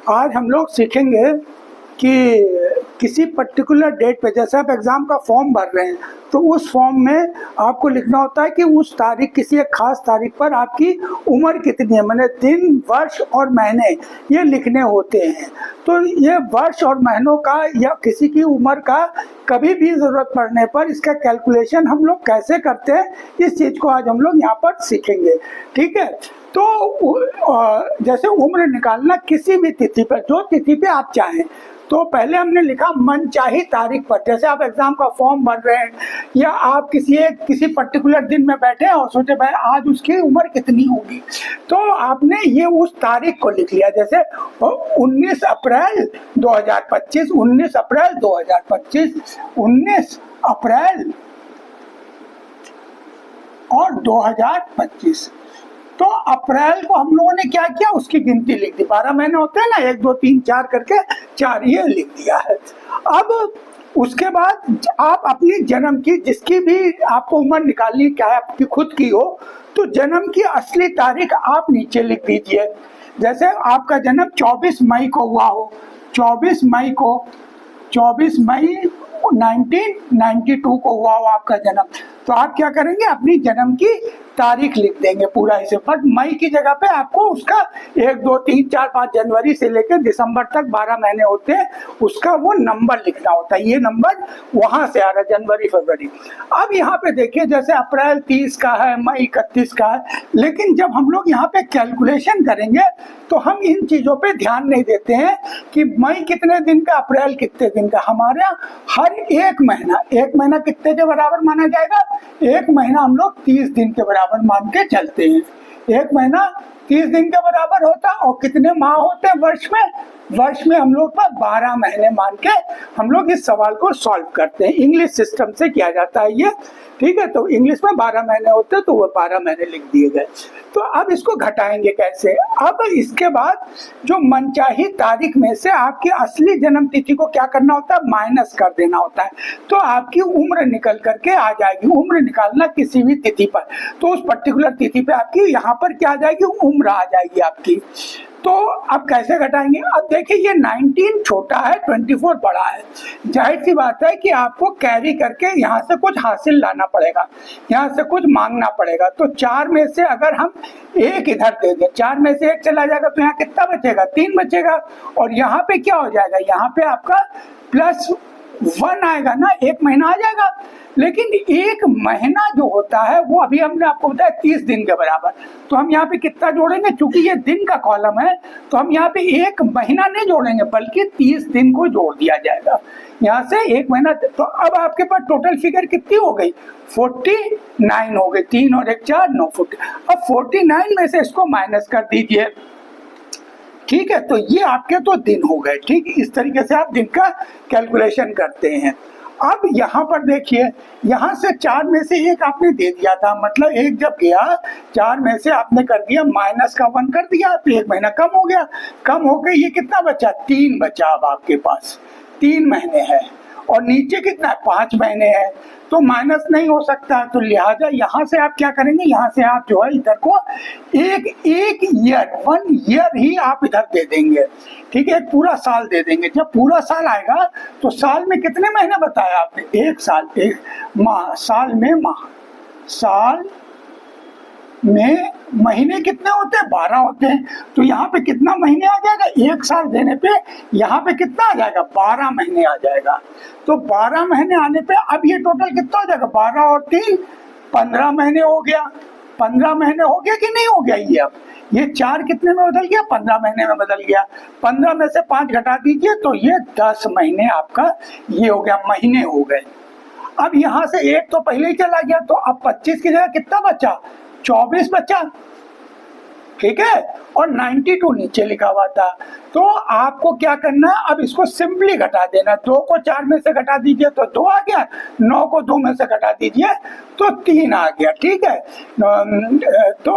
आज हम लोग सीखेंगे कि किसी पर्टिकुलर डेट पे, जैसे आप एग्ज़ाम का फॉर्म भर रहे हैं तो उस फॉर्म में आपको लिखना होता है कि उस तारीख, किसी एक खास तारीख पर आपकी उम्र कितनी है, मैंने दिन, वर्ष और महीने ये लिखने होते हैं। तो ये वर्ष और महीनों का या किसी की उम्र का कभी भी ज़रूरत पड़ने पर इसका कैलकुलेशन हम लोग कैसे करते हैं, इस चीज़ को आज हम लोग यहाँ पर सीखेंगे। ठीक है, तो जैसे उम्र निकालना किसी भी तिथि पर, जो तिथि पे आप चाहें। तो पहले हमने लिखा मनचाही तारीख पर, जैसे आप एग्जाम का फॉर्म भर रहे हैं या आप किसी पर्टिकुलर दिन में बैठे हैं और सोचे भाई आज उसकी उम्र कितनी होगी, तो आपने ये उस तारीख को लिख लिया। जैसे 19 अप्रैल 2025, 19 अप्रैल 2025, 19 अप्रैल और 2025। तो अप्रैल को हम लोगों ने क्या किया, उसकी गिनती लिख दी। 12 महीने होते हैं ना, 1 2 3 4 करके 4 ये लिख दिया है। अब उसके बाद आप अपनी जन्म की, जिसकी भी आपको उम्र निकालनी, चाहे आपकी खुद की हो, तो जन्म की असली तारीख आप नीचे लिख दीजिए। जैसे आपका जन्म 24 मई को हुआ हो, 24 मई 1992 को हुआ हो आपका जन्म, तो आप क्या करेंगे, अपनी जन्म की तारीख लिख देंगे पूरा इसे। बट मई की जगह पे आपको उसका 1 2 3 4 5 जनवरी से लेकर दिसंबर तक 12 महीने होते हैं, उसका वो नंबर लिखना होता है। ये नंबर वहां से आ रहा है, जनवरी फरवरी। अब यहाँ पे देखिए, जैसे अप्रैल 30 का है, मई 31 का है, लेकिन जब हम लोग यहाँ पे कैलकुलेशन करेंगे तो हम इन चीजों पे ध्यान नहीं देते हैं कि मई कितने दिन का, अप्रैल कितने दिन का। हमारे हर एक महीना कितने के बराबर माना जाएगा, एक महीना हम लोग 30 दिन के बराबर मान के चलते हैं। एक महीना 30 दिन के बराबर होता है। और कितने माह होते हैं वर्ष में हम लोग 12 महीने मान के हम लोग इस सवाल को सॉल्व करते हैं। इंग्लिश सिस्टम से किया जाता है ये, ठीक है। तो इंग्लिश में 12 महीने होते हैं, तो वो 12 महीने लिख दिए गए। तो अब इसको घटाएंगे कैसे। अब इसके बाद जो मनचाही तारीख में से आपकी असली जन्म तिथि को क्या करना होता है, माइनस कर देना होता है। तो आपकी उम्र निकल करके आ जाएगी। उम्र निकालना किसी भी तिथि पर, तो उस पर्टिकुलर तिथि पे आपकी यहाँ पर क्या आ जाएगी, उम्र आ जाएगी आपकी। तो अब कैसे घटाएंगे। अब देखिए, ये 19 छोटा है, 24 बड़ा है। जाहिर सी बात है कि आपको कैरी करके यहाँ से कुछ हासिल लाना पड़ेगा, यहाँ से कुछ मांगना पड़ेगा। तो 4 में से अगर हम 1 इधर दे दें, 4 में से 1 चला जाएगा, तो यहाँ कितना बचेगा, 3 बचेगा। और यहाँ पे क्या हो जाएगा, यहाँ पे आपका +1 आएगा ना, 1 महीना आ जाएगा। लेकिन 1 महीना जो होता है वो अभी हमने आपको बताया 30 दिन के बराबर। तो हम यहाँ पे कितना जोड़ेंगे, चूंकि ये दिन का कॉलम है तो हम यहाँ पे 1 महीना नहीं जोड़ेंगे, बल्कि 30 दिन को जोड़ दिया जाएगा। यहाँ से 1 महीना। तो अब आपके पास टोटल फिगर कितनी हो गई, 49 हो गई। 3 और 1 4 9 40। अब 49 में से इसको माइनस कर दीजिए, ठीक है। तो ये आपके तो दिन हो गए, ठीक। इस तरीके से आप दिन का कैलकुलेशन करते हैं। अब यहाँ पर देखिए, यहाँ से 4 में से 1 आपने दे दिया था, मतलब 1 जब गया 4 में से आपने कर दिया -1 कर दिया, तो 1 महीना कम हो गया। कम हो गया, ये कितना बचा, 3 बचा। अब आपके पास 3 महीने है और नीचे कितना है, 5 महीने है, तो माइनस नहीं हो सकता। तो लिहाजा यहाँ से आप क्या करेंगे, यहाँ से आप जो है इधर को एक ईयर, 1 ईयर ही आप इधर दे देंगे, ठीक है। पूरा साल दे देंगे। जब पूरा साल आएगा तो साल में कितने महीने बताया आपने, 1 साल, 1 माह, साल में माह, साल में महीने कितने होते हैं, 12 होते हैं। तो यहाँ पे कितना महीने आ जाएगा, 1 साल देने पे यहाँ पे कितना आ जाएगा, 12 महीने आ जाएगा। तो 12 महीने आने पे अब ये टोटल कितना हो जाएगा, 12 और 3 15 महीने हो गया। 15 महीने हो गया कि नहीं हो गया। ये अब ये 4 कितने में बदल गया, 15 महीने में बदल गया। 15 में से 5 घटा दीजिए, तो ये 10 महीने आपका ये हो गया, महीने हो गए। अब यहाँ से 1 तो पहले ही चला गया, तो अब 25 की जगह कितना बचा, 24 बचा, ठीक है। और 92 नीचे लिखा हुआ था। तो आपको क्या करना है, अब इसको सिंपली घटा देना। 2 को 4 में से घटा दीजिए तो 2 आ गया, 9 को 2 में से घटा दीजिए तो 3 आ गया, ठीक है। तो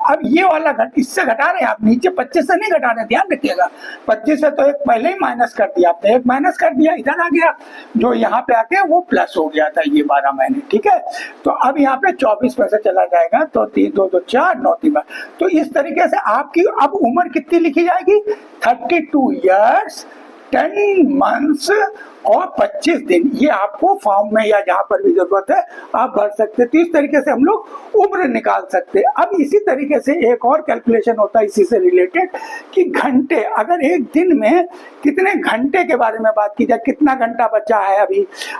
अब ये वाला इससे घटा रहे हैं आप, नीचे 25 से नहीं घटा रहे, ध्यान रखिएगा। 25 से तो 1 पहले ही माइनस कर दिया आपने, 1 माइनस कर दिया, इधर आ गया, जो यहाँ पे आके वो प्लस हो गया था, ये 12 महीने, ठीक है। तो अब यहाँ पे 24 में से चला जाएगा, तो 3 2 2 4 9 3 12। तो इस तरीके से आपकी अब उम्र कितनी लिखी जाएगी, 32 ईयर्स 10 मंथ्स और 25 दिन, ये आपको फॉर्म में या जहां पर भी जरूरत है आप भर सकते हैं। तो इस तरीके से हम लोग उम्र निकाल सकते हैं। अब इसी तरीके से एक और कैलकुलेशन होता है इसी से रिलेटेड कि घंटे, अगर एक दिन में कितने घंटे के बारे में बात की जाए, कितना घंटा बचा है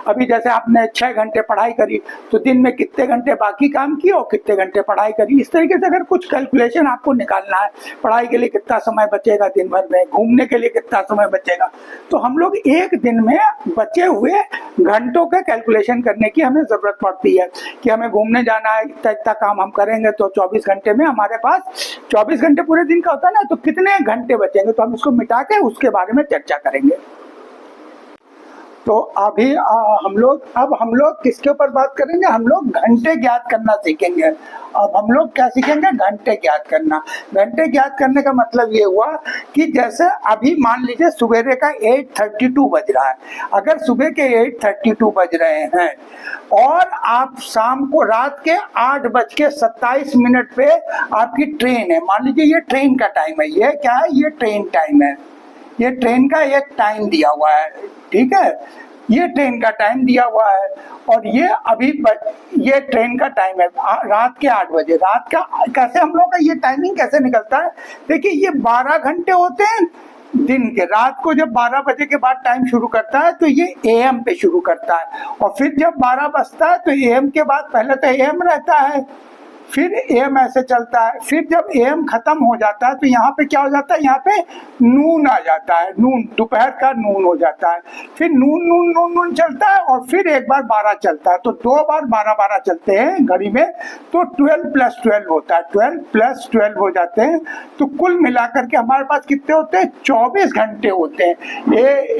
अभी जैसे आपने 6 घंटे पढ़ाई करी तो दिन में कितने घंटे बाकी काम किए और कितने घंटे पढ़ाई करी। इस तरीके से अगर कुछ कैलकुलेशन आपको निकालना है, पढ़ाई के लिए कितना समय बचेगा दिन भर में, घूमने के लिए कितना समय बचेगा, तो हम लोग एक दिन में बचे हुए घंटों का कैलकुलेशन करने की हमें जरूरत पड़ती है कि हमें घूमने जाना है, इतना इतना काम हम करेंगे तो 24 घंटे में हमारे पास 24 घंटे पूरे दिन का होता है ना, तो कितने घंटे बचेंगे, तो हम इसको मिटा के उसके बारे में चर्चा करेंगे। तो अभी हम लोग किसके ऊपर बात करेंगे, हम लोग घंटे ज्ञात करना सीखेंगे। अब हम लोग क्या सीखेंगे, घंटे ज्ञात करना। घंटे ज्ञात करने का मतलब ये हुआ कि जैसे अभी मान लीजिए सुबह का 8:32 बज रहा है, अगर सुबह के 8:32 बज रहे हैं और आप शाम को रात के 8:27 पे आपकी ट्रेन है, मान लीजिए ये ट्रेन का टाइम है, ये क्या है, ये ट्रेन टाइम है, ये ट्रेन का एक टाइम दिया हुआ है, ठीक है, ये ट्रेन का टाइम दिया हुआ है और ये ट्रेन का टाइम है रात के 8 बजे। रात का कैसे हम लोग का ये टाइमिंग कैसे निकलता है, देखिए ये 12 घंटे होते हैं दिन के। रात को जब 12 बजे के बाद टाइम शुरू करता है तो ये एएम पे शुरू करता है और फिर जब 12 बजता है तो एएम के बाद पहले तो एएम रहता है, फिर एम ऐसे चलता है, फिर जब एम खत्म हो जाता है तो यहाँ पे क्या हो जाता है, यहाँ पे नून आ जाता है, नून, दोपहर का नून हो जाता है, फिर नून नून नून नून चलता है और फिर एक बार 12 चलता है, तो 2 बार 12 चलते हैं घड़ी में, तो 12 + 12 होता है, 12 + 12 हो जाते हैं। तो कुल मिलाकर के हमारे पास कितने होते हैं, 24 घंटे होते हैं।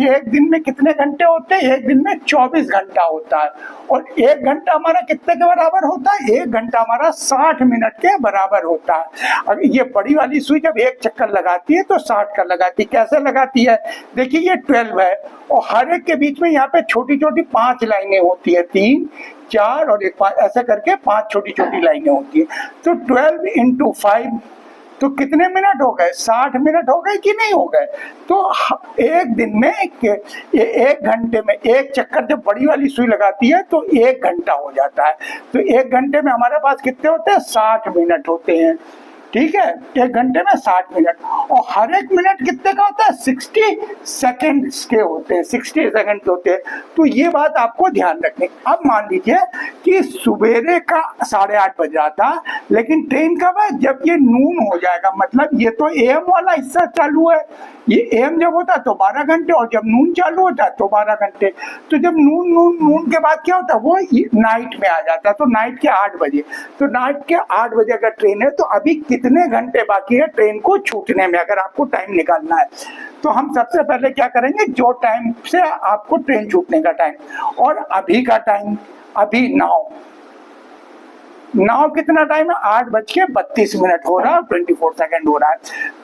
एक दिन में कितने घंटे होते हैं, एक दिन में 24 घंटा होता है और 1 घंटा हमारा कितने के बराबर होता है, 1 घंटा हमारा 60 मिनट के बराबर होता है। अब ये बड़ी वाली सुई जब एक चक्कर लगाती है तो 60 का लगाती है। कैसे लगाती है, देखिए ये 12 है और हर एक के बीच में यहाँ पे छोटी छोटी 5 लाइनें होती है, 3 4 और 1 5, ऐसे करके 5 छोटी छोटी लाइनें होती है। तो 12 × 5 तो कितने मिनट हो गए, 60 मिनट हो गए कि नहीं हो गए। तो एक दिन में 1 घंटे में एक चक्कर जब बड़ी वाली सुई लगाती है तो 1 घंटा हो जाता है। तो 1 घंटे में हमारे पास कितने होते हैं, 60 मिनट होते हैं, ठीक है, 1 घंटे में 60 मिनट और हर एक मिनट कितने का होता है, 60 सेकेंड्स के होते हैं, 60 सेकेंड के होते हैं। तो ये बात आपको ध्यान रखनी। अब मान लीजिए कि सुबेरे का 8:30 बज रहा था, लेकिन ट्रेन कब है, जब ये नून हो जाएगा, मतलब ये तो एम वाला हिस्सा चालू है, ये एम जब होता है तो 12 घंटे और जब नून चालू होता है तो 12 घंटे। तो जब नून के बाद क्या होता है, वो नाइट में आ जाता है, तो नाइट के 8 बजे, तो नाइट के 8 बजे अगर ट्रेन है तो अभी कितने घंटे बाकी है ट्रेन को छूटने में, अगर आपको टाइम निकालना है। तो हम सबसे पहले क्या करेंगे, जो टाइम से आपको ट्रेन छूटने का टाइम और अभी का टाइम, अभी नाउ कितना टाइम है, 8:32 हो रहा है, 24 सेकेंड हो रहा है।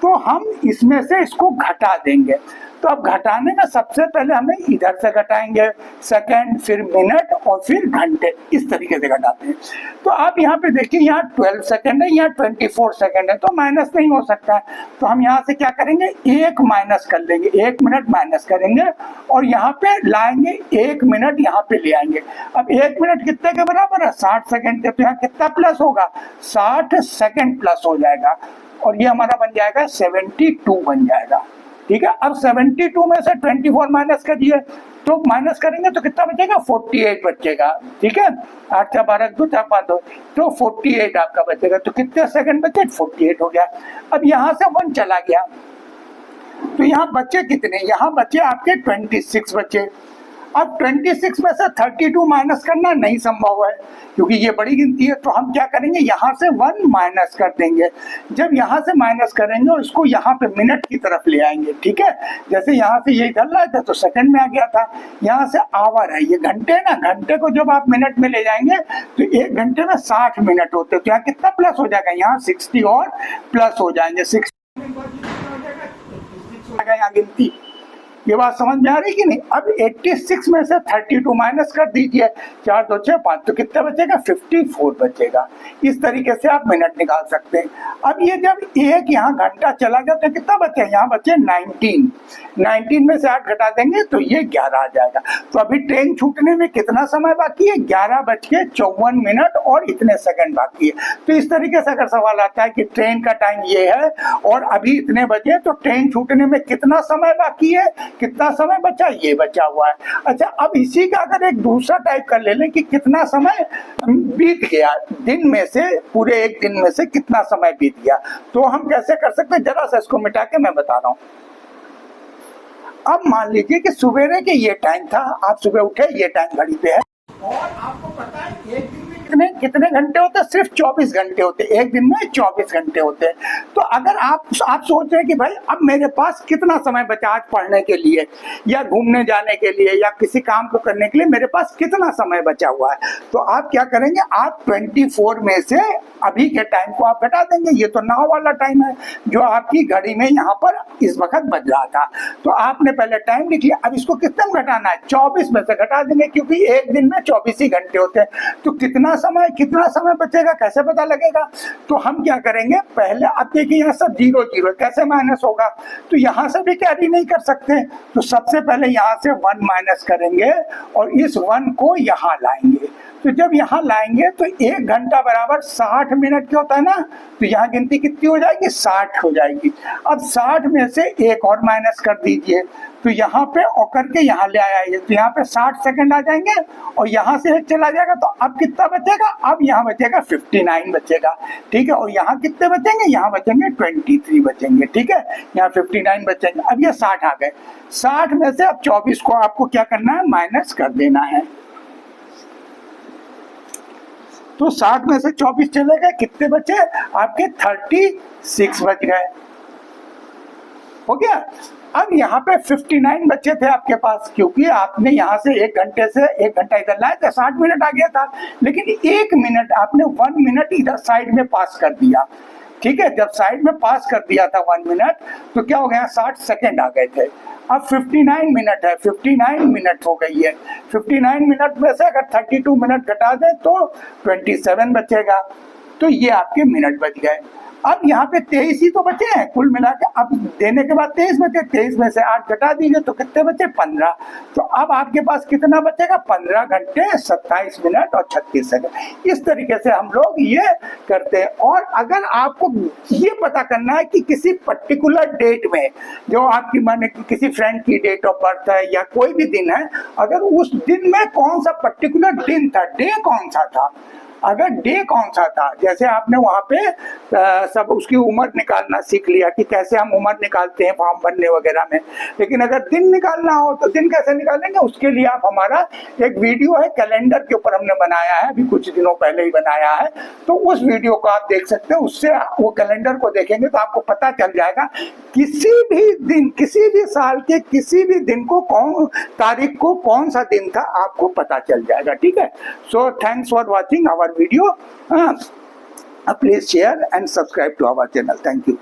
तो हम इसमें से इसको घटा देंगे। तो अब घटाने में सबसे पहले हमें इधर से घटाएंगे, सेकेंड, फिर मिनट और फिर घंटे, इस तरीके से घटाते हैं। तो आप यहाँ पे देखिए, यहाँ 12 सेकेंड है, यहाँ 24 सेकेंड है, तो माइनस नहीं हो सकता है। तो हम यहाँ से क्या करेंगे, 1 माइनस कर लेंगे, 1 मिनट माइनस करेंगे और यहाँ पे लाएंगे 1 मिनट, यहाँ पे ले आएंगे। अब 1 मिनट कितने के बराबर है, 60 सेकेंड के, तो यहाँ कितना प्लस होगा, 60 सेकेंड प्लस हो जाएगा और ये हमारा बन जाएगा 72 बन जाएगा, ठीक है। अब 72 में से 24 माइनस करिए, तो माइनस करेंगे तो कितना बचेगा, 48 बचेगा, ठीक है, 8 × 12 2 × 5 2, तो 48 आपका बचेगा। तो कितने सेकंड बचे, 48 हो गया। अब यहाँ से 1 चला गया तो यहाँ बचे कितने, यहाँ बचे आपके 26 बचे। अब 26 में से 32 माइनस करना नहीं संभव है क्योंकि ये बड़ी गिनती है, तो हम क्या करेंगे, यहाँ से 1 माइनस कर देंगे। जब यहाँ से माइनस करेंगे और इसको यहाँ पे मिनट की तरफ ले आएंगे, ठीक है, जैसे यहाँ से ये इधर लाया था तो सेकंड में आ गया था, यहाँ से आवर है, ये घंटे ना, घंटे को जब आप मिनट में ले जाएंगे तो 1 घंटे में 60 मिनट होते हैं, तो यहाँ कितना प्लस हो जाएगा, यहाँ 60 और प्लस हो जाएंगे, 60 यहाँ गिनती, ये बात समझ में आ रही कि नहीं? अब 86 में से 32 माइनस कर दीजिए, 4 2 6 5, तो कितना बचेगा? 54 बचेगा। इस तरीके से आप मिनट निकाल सकते हैं। अब ये जब एक यहाँ घंटा चला गया तो कितना बचे? यहाँ बचे 19 में से 8 घटा देंगे तो ये 11 आ जाएगा। तो अभी ट्रेन छूटने में कितना समय बाकी है? 11:54 और इतने सेकंड बाकी है। तो इस तरीके से अगर सवाल आता है कि ट्रेन का टाइम ये है और अभी इतने बजे, तो ट्रेन छूटने में कितना समय बाकी है, कितना समय बचा, ये बचा हुआ है। अच्छा, अब इसी का अगर एक दूसरा टाइप कर ले लें कि कितना समय बीत गया दिन में से, पूरे एक दिन में से कितना समय बीत गया, तो हम कैसे कर सकते हैं? जरा सा इसको मिटा के मैं बता रहा हूं। अब मान लीजिए कि सुबह के ये टाइम था, आप सुबह उठे, ये टाइम घड़ी पे है, और आपको पता है एक दिन में कितने घंटे होते हैं? सिर्फ 24 घंटे होते हैं। एक दिन में 24 घंटे होते हैं। तो अगर आप सोच रहे हैं कि भाई अब मेरे पास कितना समय बचा आज पढ़ने के लिए या घूमने जाने के लिए या किसी काम को करने के लिए, मेरे पास कितना समय बचा हुआ है, तो आप क्या करेंगे? आप 24 में से अभी के टाइम को आप घटा देंगे। ये तो नाव वाला टाइम है जो आपकी घड़ी में यहाँ पर इस वक्त बज रहा था। तो आपने पहले टाइम लिख लिया, अब इसको कितने में घटाना है? 24 में से घटा देंगे, क्योंकि एक दिन में 24 ही घंटे होते हैं। तो कितना समय बचेगा, कैसे पता लगेगा? तो हम क्या करेंगे? पहले अब देखिए यहाँ सब 0 0 कैसे माइनस होगा? तो यहाँ से भी कैरी नहीं कर सकते, तो सबसे पहले यहाँ से 1 माइनस करेंगे और इस 1 को यहाँ लाएंगे। तो जब यहाँ लाएंगे तो 1 घंटा बराबर 60 मिनट क्या होता है ना, तो यहाँ गिनती कितनी हो जाएगी? 60 हो जाएगी। अब 60 में से एक और माइनस कर दीजिए, तो यहाँ पे और करके यहाँ ले आया ये, तो यहाँ पे 60 सेकंड आ जाएंगे और यहाँ से एक चला जाएगा, तो अब कितना बचेगा? अब यहाँ बचेगा 59 बचेगा, ठीक है। और यहाँ कितने बचेंगे? यहाँ बचेंगे 23 बचेंगे, ठीक है। यहाँ 59 बचेंगे। अब ये 60 आ गए। 60 में से अब 24 को आपको क्या करना है? माइनस कर देना है। तो 60 में से 24 चले गए, कितने बचे? आपके 36 बच गए। हो गया। अब यहाँ पे 59 बच्चे थे आपके पास, क्योंकि आपने यहाँ से 1 घंटे से 1 घंटा इधर लाया था, 60 मिनट आ गया था, लेकिन 1 मिनट आपने 1 मिनट इधर साइड में पास कर दिया, ठीक है। जब साइड में पास कर दिया था 1 मिनट, तो क्या हो गया? 60 सेकंड आ गए थे। अब 59 मिनट है, 59 मिनट हो गई है। 59 मिनट में से अगर 32 मिनट घटा दें तो 27 बचेगा। तो ये आपके मिनट बच गए। अब यहाँ पे 23 ही तो बचे हैं कुल मिला के। अब देने के बाद 23 बचे, 23 में से 8 घटा दीजिए तो कितने बचे? 15। तो अब आपके पास कितना बचेगा? 15 घंटे 27 मिनट और 36 सेकंड। इस तरीके से हम लोग ये करते हैं। और अगर आपको ये पता करना है कि किसी पर्टिकुलर डेट में, जो आपकी माने किसी फ्रेंड की डेट ऑफ बर्थ है या कोई भी दिन है, अगर उस दिन में कौन सा पर्टिकुलर दिन था, डे कौन सा था, अगर डे कौन सा था, जैसे आपने वहाँ पे सब उसकी उम्र निकालना सीख लिया कि कैसे हम उम्र निकालते हैं फॉर्म भरने वगैरह में, लेकिन अगर दिन निकालना हो तो दिन कैसे निकालेंगे? उसके लिए आप हमारा एक वीडियो है कैलेंडर के ऊपर हमने बनाया है, अभी कुछ दिनों पहले ही बनाया है, तो उस वीडियो को आप देख सकते हो। उससे वो कैलेंडर को देखेंगे तो आपको पता चल जाएगा किसी भी दिन, किसी भी साल के किसी भी दिन को, कौन तारीख को कौन सा दिन था, आपको पता चल जाएगा, ठीक है। So thanks for watching our video. Please share and subscribe to our channel. Thank you.